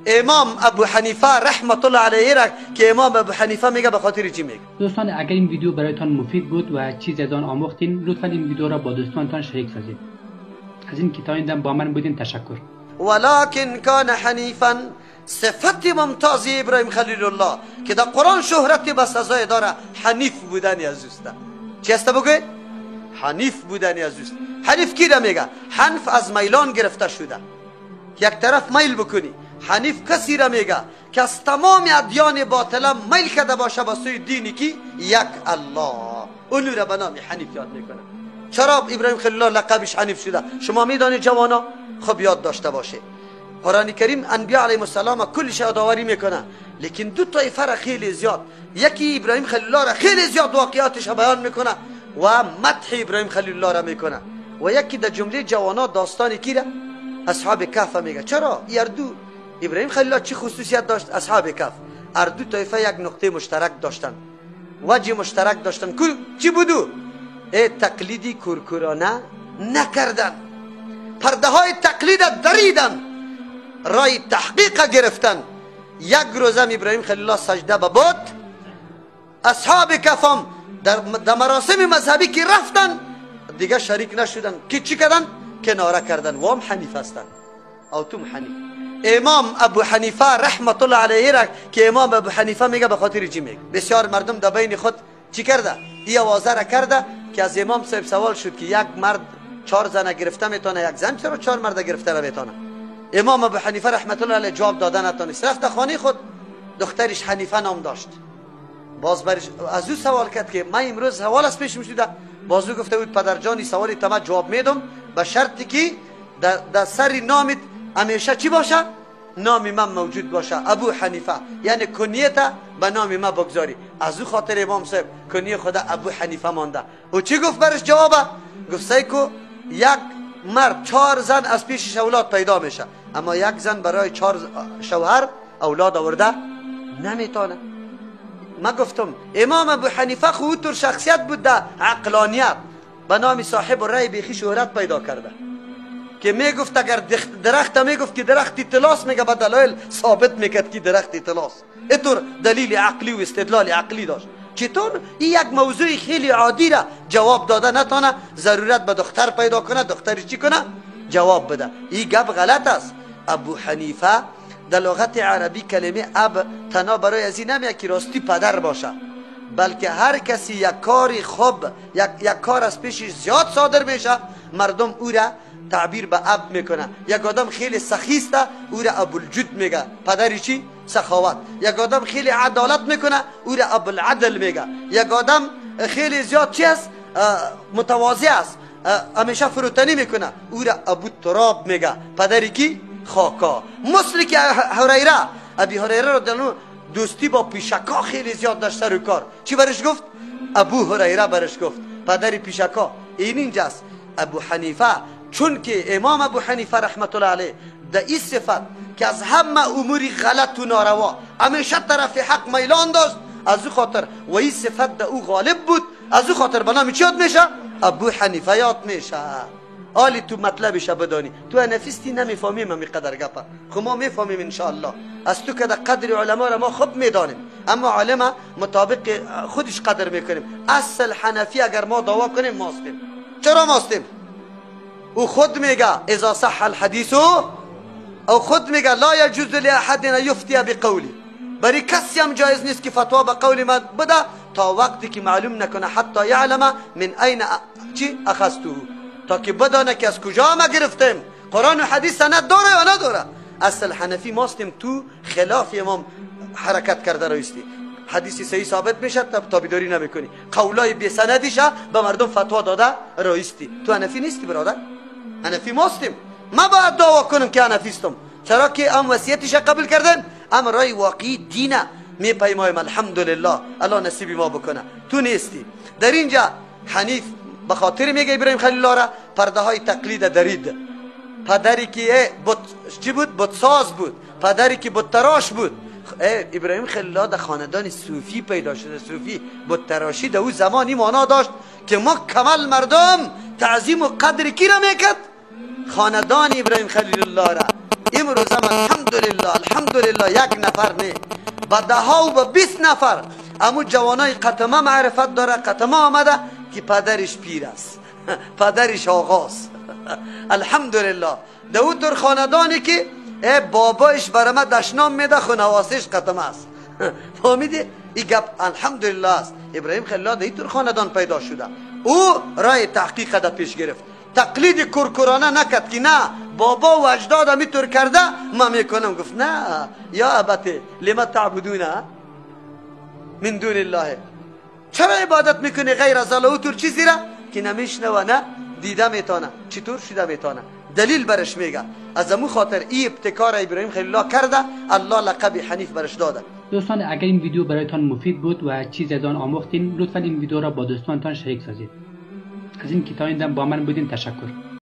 امام ابو حنیفه رحمت الله علیه را که امام ابو حنیفه میگه به خاطر چی میگه؟ دوستان اگر این ویدیو برایتان مفید بود و چیزی از آن آموختین لطفا این ویدیو را با دوستانتان شریک سازید. از این که تا این دم با من بودین تشکر. ولكن كان حنیفا صفت ممتاز ابراهیم خلیل الله که در قرآن شهرتی به سزای داره حنیف بودن از اوست. چی است بگه؟ حنیف بودن از اوست. حنیف کی را میگه؟ حنف از میلان گرفته شده، یک طرف میل بکنی. حنیف کسی را میگه که از تمام ادیان باطله میل کرده باشه به سوی دینی که یک الله، اونو را به نام حنیف یاد میکنه. چرا ابراهیم خلیل الله لقبش حنیف شده؟ شما میدانید جوانا؟ خب یاد داشته باشه. قرآن کریم انبیاء علیهم السلام کلش یادآوری میکنه، لیکن دو طایفه را خیلی زیاد، یکی ابراهیم خلیل الله را خیلی زیاد واقعاتش بیان میکنه و مدح ابراهیم خلیل الله را میکنه، و یکی در جمله جوانا داستانی کی را؟ اصحاب کهف میگه. چرا؟ اردو ابراهیم خلیل الله چه خصوصیت داشت؟ اصحاب کهف اردو طایفه یک نقطه مشترک داشتن، وجه مشترک داشتن. چی بودو؟ تقلیدی کورکورانه نکردن، پرده های تقلید دریدن، رای تحقیق گرفتن. یک روزم ابراهیم خلیل الله سجده به بت، اصحاب کفم در مراسم مذهبی که رفتن دیگه شریک نشدن، که چی کردن؟ کناره کردن. و هم حنیف هستن او توم حنیف. امام ابو حنیفه رحمت الله علیه را که امام ابو حنیفه میگه به خاطر چی میگه؟ بسیار مردم در بین خود چی کرده؟ این آوازه را کرده که از امام صاحب سوال شد که یک مرد 4 زن گرفته میتونه، یک زن چرا 4 مرد گرفته نمیتونه؟ امام ابو حنیفه رحمت الله علیه جواب داده نتونست، رفت خانه خود، دخترش حنیفه نام داشت. باز برش از او سوال کرد که من امروز سوال از پیش میشده، باز او گفته بود پدر جانی سوالی تمام جواب میدم به شرطی که در سر نامت همیشه چی باشه؟ نام من موجود باشه، ابو حنیفه، یعنی کنیت به نام من بگذاری. از او خاطر امام صاحب کنیه خدا ابو حنیفه مانده. او چی گفت برش جوابه؟ گفت سیکو یک مرد 4 زن از پیشش اولاد پیدا میشه، اما یک زن برای 4 شوهر اولاد آورده نمیتونه. ما گفتم امام ابو حنیفه خودتور شخصیت بود در عقلانیت، به نام صاحب الرأی بیخی شهرت پیدا کرده که میگفت اگر درخت میگفت که درخت طلاست، میگه به دلایل ثابت میکرد که درخت طلاست. اینطور دلیل عقلی و استدلال عقلی داشت. چطور این یک موضوع خیلی عادی را جواب داده نتونه، ضرورت به دختر پیدا کنه، دختر چی کنه؟ جواب بده. این گپ غلط است. ابو حنیفه در لغت عربی کلمه اب تنها برای از این نمیگه که راستی پدر باشه، بلکه هر کسی یک کار خوب، یک کار از پیشش زیاد صادر میشه، مردم او را تعبیر به اب میکنه. یک آدم خیلی سخیسته او را ابوالجود میگه، پدری چی؟ سخاوت. یک آدم خیلی عدالت میکنه او را ابوالعدل میگه. یک آدم خیلی زیاد چی است؟ متواضع است، همیشه فروتنی میکنه او را ابوالتراب میگه، پدری کی؟ خاکا. مثل که ابی هریره رو دلو دوستی با پیشکا خیلی زیاد داشته رو کار، چی برش گفت؟ ابو هریره برش گفت پدری پیشکا. این اینجاست. ابو حنیفه چون که امام ابو حنیفه رحمت الله علیه در این صفت که از همه اموری غلط و ناروا همیشه طرف حق میلان داشت، از او خاطر و این صفت در او غالب بود، از او خاطر به نام چی یاد میشه؟ ابو حنیفه یاد میشه. حالی تو مطلبش بدانی، تو انفیستی نمیفهمیم همی قدر گپا، خب ما میفهمیم انشاءالله. از تو که در قدر علما را ما خوب میدانیم، اما علما مطابق خودش قدر میکنیم. اصل حنفی اگر ما دعوا کنیم ماستیم. چرا ماستیم؟ او خود میگه اذا صح الحدیث، او خود میگه لا یجوز لاحد ان یفتی بقولی، برای کسی هم جایز نیست که فتوا به قول من بده تا وقتی که معلوم نکنه حتی یعلم من این چی اخذته، تا که بدانه که از کجا ما گرفتیم، قرآن و حدیث سند داره یا نداره. اصل حنفی ماستیم، تو خلاف امام حرکت کرده رایستی. حدیثی صحیح ثابت میشه تابعداری نمیکنی، قولای بی سندیش به مردم فتوا داده رایستی. تو حنفی نیستی برادر، حنفی ماستیم. ما باید دعوا کنم که حنفیستم، چرا که ام وصیتش قبول کردن، ام رای واقعی دینه میپیمایم. الحمدلله الله نصیب ما بکنه. تو نیستی. در اینجا حنیف به خاطر میگه ابراهیم خلیل الله را پرده های تقلید درید. پدری که چی بود؟ بتساز بود. پدری که بت تراش بود. ابراهیم خلیل الله در خاندان صوفی پیدا شده. صوفی بت تراشی در اون زمانی معنا داشت که ما کمال مردم تعظیم و قدر کی را میکرد؟ خاندان ابراهیم خلیل الله را. این امروز هم الحمدلله یک نفر نه با 10 و با 20 نفر امو جوانای قطمه معرفت داره. قطمه آمده که پدرش پیر است پدرش آغاست الحمدلله. دو تر خاندانی که بابایش برامه دشنام میده خونواسیش قطمه است فهمیدی؟ این گپ الحمدلله است. ابراهیم خلیل الله در خاندان پیدا شده. او رای تحقیق ده پیش گرفت. تقلید کرکرانه نکد که نه بابا و اجدادم اینطور کرده ما میکنم. گفت نه یا ابته لما تعبدون من دون الله، چرا عبادت میکنی غیر از الله؟ اوتور چیزی را که نمیشنوه نه دیده میتونه چطور شده میتونه دلیل برش میگه. از امو خاطر این ابتکار ابراهیم خلیل الله کرده، الله لقب حنیف برش داده. دوستان اگر این ویدیو برایتان مفید بود و چیزی از آن آموختین لطفا این ویدیو را با دوستانتان شریک سازید. از این که تا این دم با من بودین تشکر.